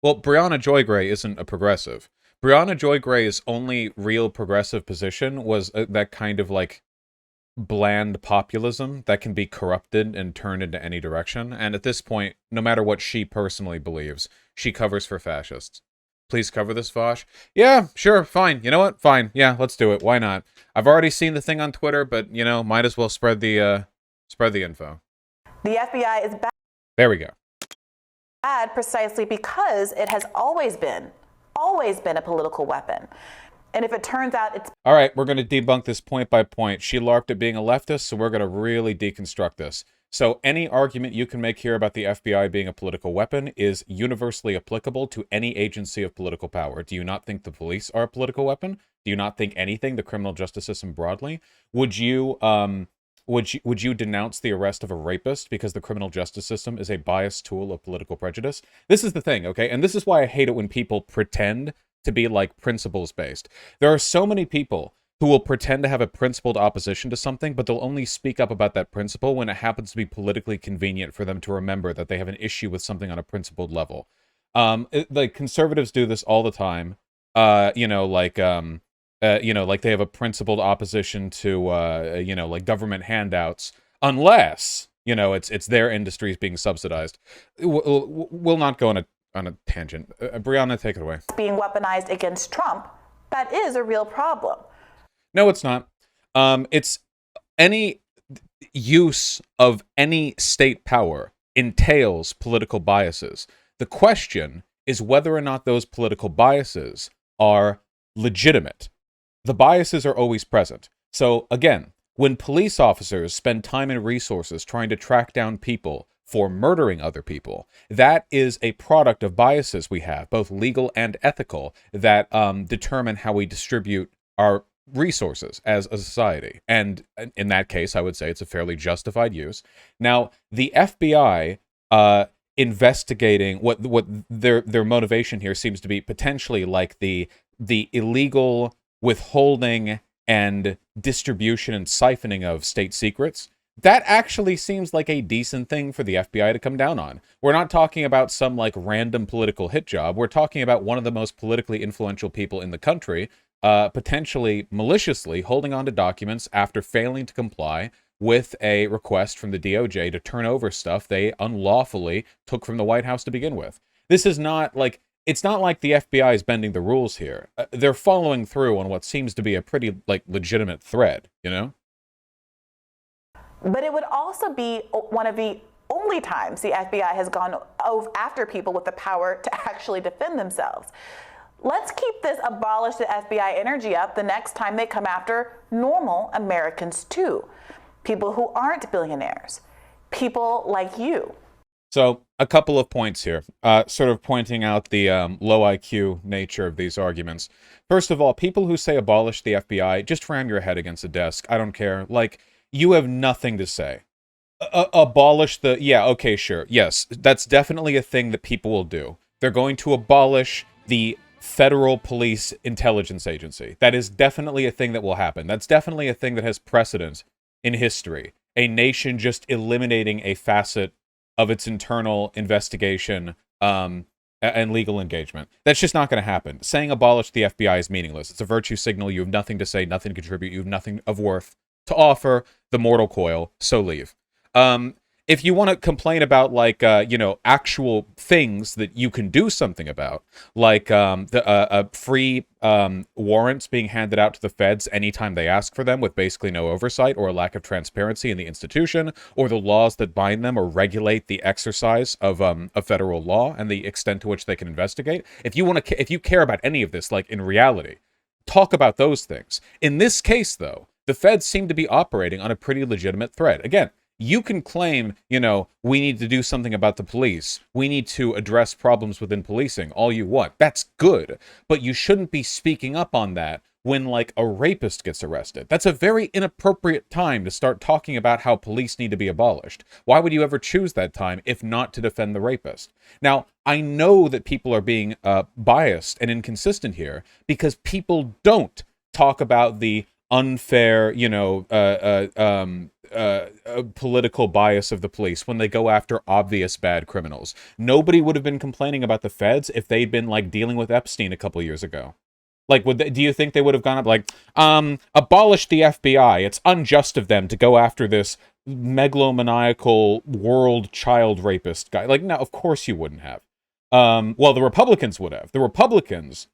Well, Briahna Joy Gray isn't a progressive. Briahna Joy Gray's only real progressive position was that kind of like bland populism that can be corrupted and turned into any direction. And at this point, no matter what she personally believes, she covers for fascists. Please cover this, Vaush. Yeah, sure, fine. You know what? Fine. Yeah, let's do it. Why not? I've already seen the thing on Twitter, but might as well spread the info. The FBI is There we go. bad precisely because it has always been a political weapon. And if it turns out it's... All right, we're going to debunk this point by point. She larped at being a leftist, so we're going to really deconstruct this. So any argument you can make here about the FBI being a political weapon is universally applicable to any agency of political power. Do you not think the police are a political weapon? Do you not think anything, the criminal justice system broadly? Would you denounce the arrest of a rapist because the criminal justice system is a biased tool of political prejudice? This is the thing, okay? And this is why I hate it when people pretend to be like principles based. There are so many people who will pretend to have a principled opposition to something, but they'll only speak up about that principle when it happens to be politically convenient for them to remember that they have an issue with something on a principled level. Like conservatives do this all the time. Like they have a principled opposition to like government handouts, unless it's their industries being subsidized. We'll not go on a tangent. Briahna, take it away. Being weaponized against Trump, that is a real problem. No, it's not. It's any use of any state power entails political biases. The question is whether or not those political biases are legitimate. The biases are always present. So again, when police officers spend time and resources trying to track down people for murdering other people, that is a product of biases we have, both legal and ethical, that determine how we distribute our resources as a society. And in that case, I would say it's a fairly justified use. Now, the FBI investigating what their motivation here seems to be potentially like the illegal withholding and distribution and siphoning of state secrets. That actually seems like a decent thing for the FBI to come down on. We're not talking about some like random political hit job. We're talking about one of the most politically influential people in the country, potentially maliciously holding on to documents after failing to comply with a request from the DOJ to turn over stuff they unlawfully took from the White House to begin with. This is not like, it's not like the FBI is bending the rules here. They're following through on what seems to be a pretty like legitimate thread, But it would also be one of the only times the FBI has gone after people with the power to actually defend themselves. Let's keep this abolish the FBI energy up the next time they come after normal Americans too. People who aren't billionaires. People like you. So a couple of points here, sort of pointing out the low IQ nature of these arguments. First of all, people who say abolish the FBI, just ram your head against the desk. I don't care. Like, you have nothing to say. Abolish the... Yeah, okay, sure. Yes, that's definitely a thing that people will do. They're going to abolish the Federal Police Intelligence Agency. That is definitely a thing that will happen. That's definitely a thing that has precedent in history. A nation just eliminating a facet of its internal investigation and legal engagement. That's just not going to happen. Saying abolish the FBI is meaningless. It's a virtue signal. You have nothing to say, nothing to contribute. You have nothing of worth to offer the mortal coil, so leave. If you want to complain about, like, actual things that you can do something about, like the free warrants being handed out to the feds anytime they ask for them with basically no oversight or a lack of transparency in the institution, or the laws that bind them or regulate the exercise of a federal law and the extent to which they can investigate. If you care about any of this, like in reality, talk about those things. In this case, though, the feds seem to be operating on a pretty legitimate thread. Again, you can claim, we need to do something about the police. We need to address problems within policing all you want. That's good. But you shouldn't be speaking up on that when, like, a rapist gets arrested. That's a very inappropriate time to start talking about how police need to be abolished. Why would you ever choose that time if not to defend the rapist? Now, I know that people are being biased and inconsistent here because people don't talk about the unfair, political bias of the police when they go after obvious bad criminals. Nobody would have been complaining about the feds if they'd been like dealing with Epstein a couple years ago. Like, do you think they would have gone up like, abolish the FBI? It's unjust of them to go after this megalomaniacal world child rapist guy. Like, no, of course you wouldn't have. Well, the Republicans would have. The Republicans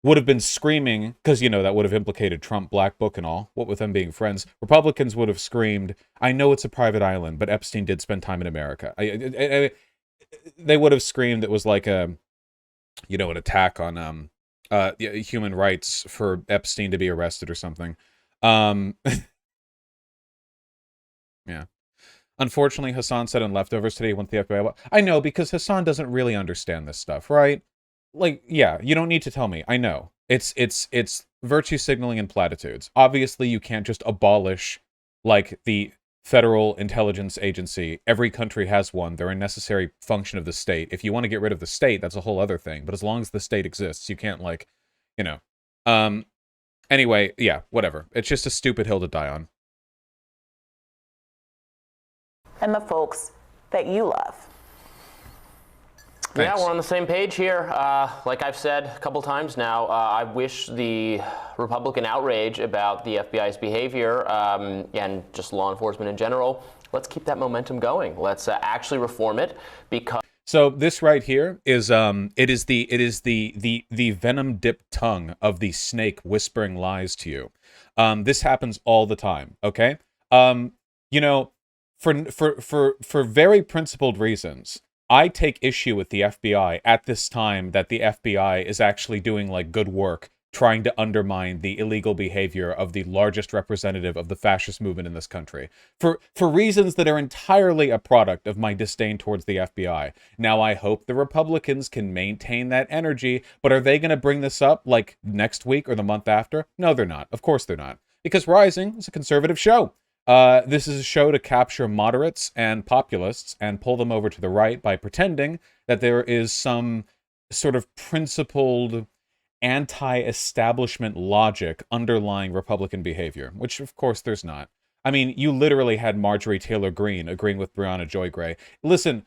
would have been screaming, because, you know, that would have implicated Trump, Black Book and all, what with them being friends. Republicans would have screamed, I know it's a private island, but Epstein did spend time in America. They would have screamed it was like a, you know, an attack on human rights for Epstein to be arrested or something. Yeah. Unfortunately, Hassan said on Leftovers today he wants the FBI. I know, because Hassan doesn't really understand this stuff, right? Like, yeah, you don't need to tell me. I know. It's virtue signaling and platitudes. Obviously, you can't just abolish, like, the federal intelligence agency. Every country has one. They're a necessary function of the state. If you want to get rid of the state, that's a whole other thing. But as long as the state exists, you can't, like, you know. Anyway, yeah, whatever. It's just a stupid hill to die on. And the folks that you love. Thanks. Yeah, we're on the same page here. Like I've said a couple times now, I wish the Republican outrage about the FBI's behavior and just law enforcement in general, let's keep that momentum going. Let's actually reform it, because. So this right here is it is the venom dipped tongue of the snake whispering lies to you. This happens all the time. Okay, you know, for very principled reasons, I take issue with the FBI at this time that the FBI is actually doing like good work trying to undermine the illegal behavior of the largest representative of the fascist movement in this country. For reasons that are entirely a product of my disdain towards the FBI. Now, I hope the Republicans can maintain that energy, but are they going to bring this up like next week or the month after? No, they're not. Of course they're not. Because Rising is a conservative show. This is a show to capture moderates and populists and pull them over to the right by pretending that there is some sort of principled anti-establishment logic underlying Republican behavior, which of course there's not. I mean, you literally had Marjorie Taylor Greene agreeing with Briahna Joy Gray. Listen,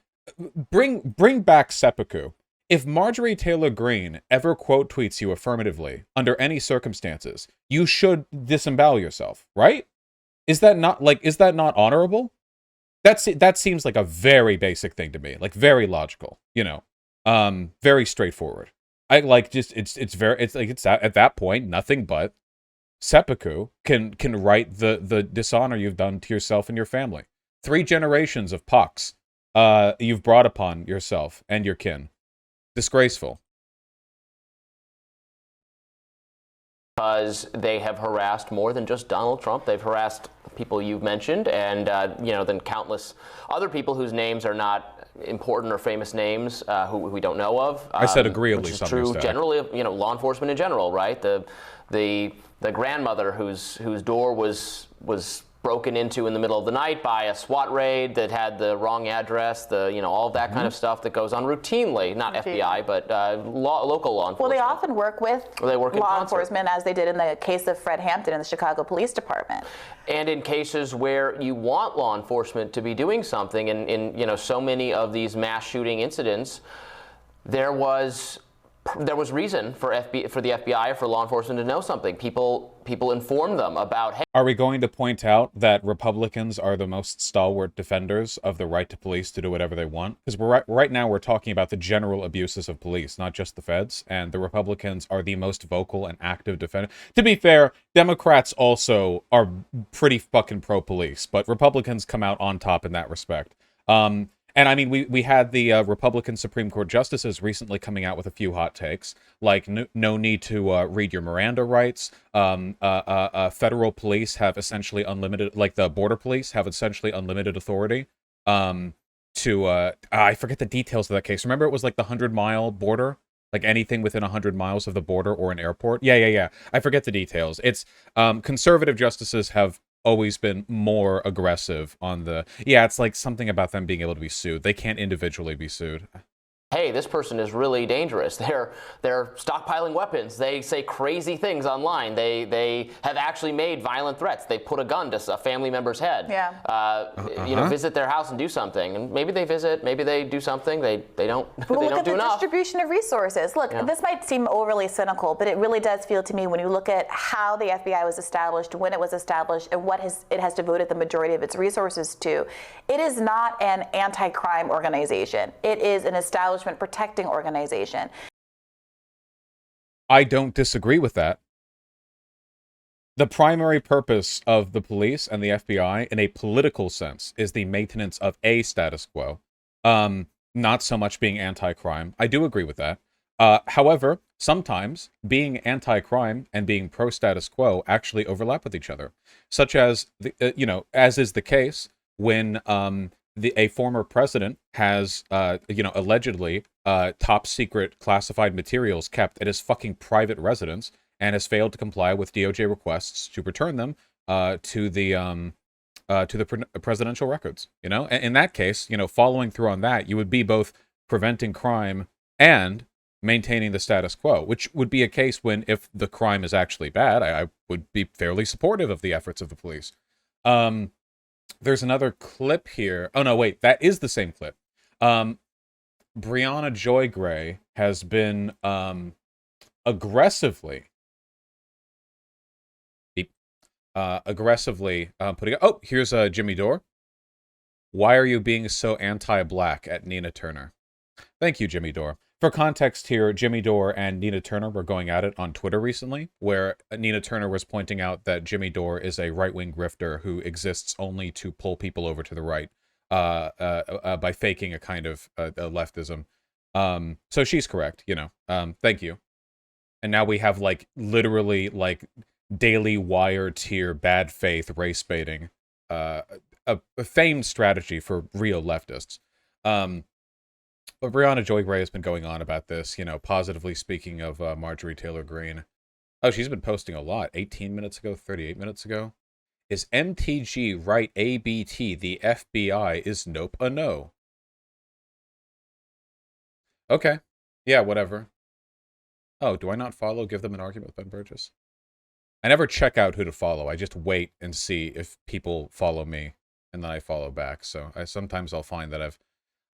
bring back seppuku. If Marjorie Taylor Greene ever quote tweets you affirmatively under any circumstances, you should disembowel yourself, right? Is that not honorable? That seems like a very basic thing to me, like very logical, you know, very straightforward. I like just it's at that point nothing but seppuku can right the dishonor you've done to yourself and your family. 3 generations of pox you've brought upon yourself and your kin. Disgraceful. Because they have harassed more than just Donald Trump. They've harassed people you've mentioned, and you know, then countless other people whose names are not important or famous names who we don't know of. I said agreeably. Which is true generally of, you know, law enforcement in general, right? The grandmother whose door was broken into in the middle of the night by a SWAT raid that had the wrong address, all of that kind of stuff that goes on routinely, not FBI, but local law enforcement. Well, they often work with law enforcement, as they did in the case of Fred Hampton in the Chicago Police Department. And in cases where you want law enforcement to be doing something, in so many of these mass shooting incidents, there was reason for the FBI or for law enforcement to know something. People informed them about, hey. Are we going to point out that Republicans are the most stalwart defenders of the right to police to do whatever they want? Because right now we're talking about the general abuses of police, not just the feds, and the Republicans are the most vocal and active defender. To be fair, Democrats also are pretty fucking pro-police, but Republicans come out on top in that respect. And I mean, we had the Republican Supreme Court justices recently coming out with a few hot takes, like no need to read your Miranda rights. Federal police have essentially unlimited, like the border police have essentially unlimited authority to, I forget the details of that case. Remember, it was like the 100-mile border? Like anything within 100 miles of the border or an airport? Yeah. I forget the details. It's conservative justices have always been more aggressive on it's like something about them being able to be sued. They can't individually be sued. hey, this person is really dangerous. They're stockpiling weapons. They say crazy things online. They have actually made violent threats. They put a gun to a family member's head. Yeah. Visit their house and do something. And maybe they visit. Maybe they do something. They don't. But they look don't at do the enough. distribution of resources. Look, this might seem overly cynical, but it really does feel to me when you look at how the FBI was established, when it was established, and what it has devoted the majority of its resources to. It is not an anti-crime organization. It is an establishment protecting organization. I don't disagree with that. The primary purpose of the police and the FBI, in a political sense, is the maintenance of a status quo. Not so much being anti-crime. I do agree with that. However, sometimes being anti-crime and being pro-status quo actually overlap with each other, such as as is the case when a former president has allegedly top secret classified materials kept at his fucking private residence and has failed to comply with DOJ requests to return them to the presidential records. And in that case, following through on that, you would be both preventing crime and maintaining the status quo, which would be a case when, if the crime is actually bad, I would be fairly supportive of the efforts of the police. There's another clip here. Oh, no, wait, that is the same clip. Briahna Joy Gray has been aggressively putting... Oh, here's Jimmy Dore. Why are you being so anti-black at Nina Turner? Thank you, Jimmy Dore. For context here, Jimmy Dore and Nina Turner were going at it on Twitter recently, where Nina Turner was pointing out that Jimmy Dore is a right-wing grifter who exists only to pull people over to the right by faking a kind of a leftism. So she's correct, thank you. And now we have, literally, Daily Wire tier bad faith race baiting, a famed strategy for real leftists. But Briahna Joy Gray has been going on about this, positively speaking of Marjorie Taylor Greene. Oh, she's been posting a lot. 18 minutes ago, 38 minutes ago. Is MTG right ABT, the FBI is nope a no? Okay. Yeah, whatever. Oh, do I not follow? Give them an argument with Ben Burgess? I never check out who to follow. I just wait and see if people follow me, and then I follow back. So sometimes I'll find that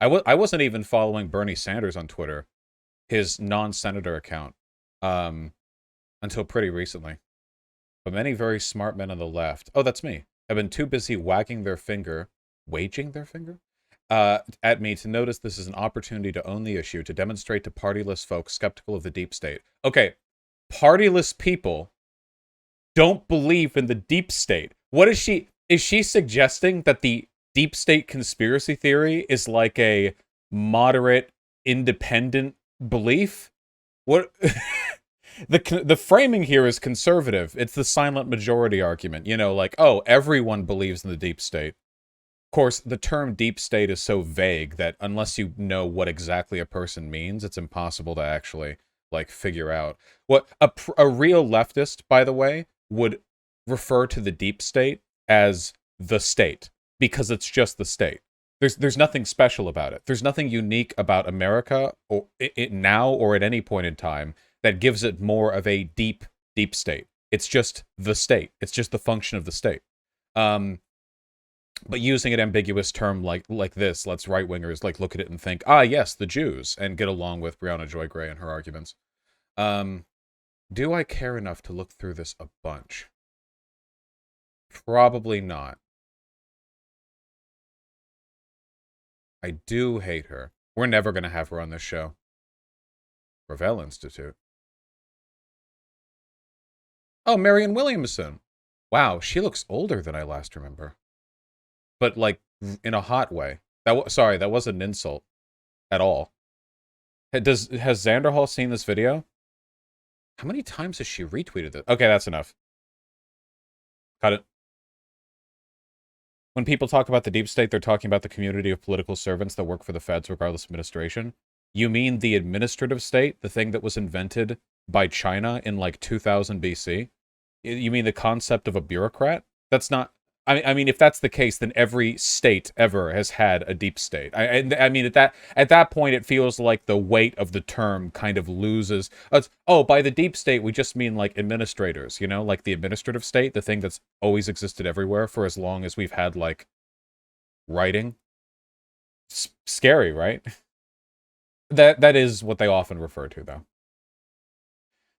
I wasn't even following Bernie Sanders on Twitter, his non-senator account, until pretty recently. But many very smart men on the left, oh, that's me, have been too busy waging their finger, at me to notice this is an opportunity to own the issue, to demonstrate to partyless folks skeptical of the deep state. Okay, partyless people don't believe in the deep state. What is she suggesting that the deep state conspiracy theory is like a moderate, independent belief? What? The framing here is conservative. It's the silent majority argument. Oh, everyone believes in the deep state. Of course, the term deep state is so vague that unless you know what exactly a person means, it's impossible to actually, figure out. What a real leftist, by the way, would refer to the deep state as the state, because it's just the state. There's nothing special about it. There's nothing unique about America or it now or at any point in time that gives it more of a deep state. It's just the state. It's just the function of the state. But using an ambiguous term like this lets right-wingers look at it and think, yes, the Jews, and get along with Briahna Joy Gray and her arguments. Do I care enough to look through this a bunch? Probably not. I do hate her. We're never going to have her on this show. Ravel Institute. Oh, Marianne Williamson. Wow, she looks older than I last remember. But, in a hot way. Sorry, that wasn't an insult. At all. Has Xanderhall seen this video? How many times has she retweeted it? Okay, that's enough. Cut it. When people talk about the deep state, they're talking about the community of political servants that work for the feds regardless of administration. You mean the administrative state? The thing that was invented by China in 2000 BC? You mean the concept of a bureaucrat? That's not... I mean, if that's the case, then every state ever has had a deep state. I mean, at that point, it feels like the weight of the term kind of loses. Oh, by the deep state, we just mean like administrators, you know, like the administrative state, the thing that's always existed everywhere for as long as we've had like writing. Scary, right? That is what they often refer to, though.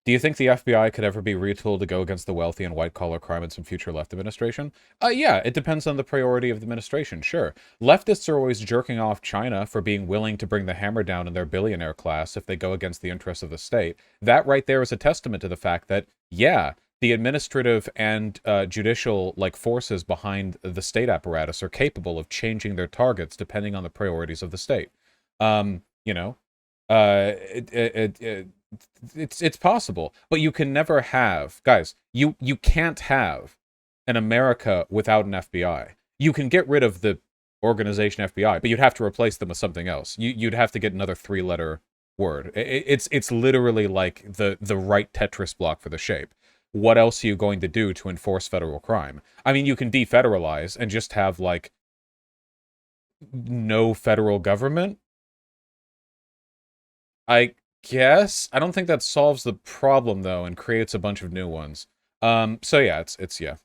Do you think the FBI could ever be retooled to go against the wealthy and white-collar crime in some future left administration? Yeah, it depends on the priority of the administration, sure. Leftists are always jerking off China for being willing to bring the hammer down in their billionaire class if they go against the interests of the state. That right there is a testament to the fact that, yeah, the administrative and judicial forces behind the state apparatus are capable of changing their targets depending on the priorities of the state. You know, it's possible, but you can never have, guys, you can't have an America without an FBI. You can get rid of the organization FBI, but you'd have to replace them with something else. You'd have to get another 3-letter word. It's literally like the right Tetris block for the shape. What else are you going to do to enforce federal crime? I mean, you can defederalize and just have like no federal government. I guess. I don't think that solves the problem though and creates a bunch of new ones. So yeah, it's yeah.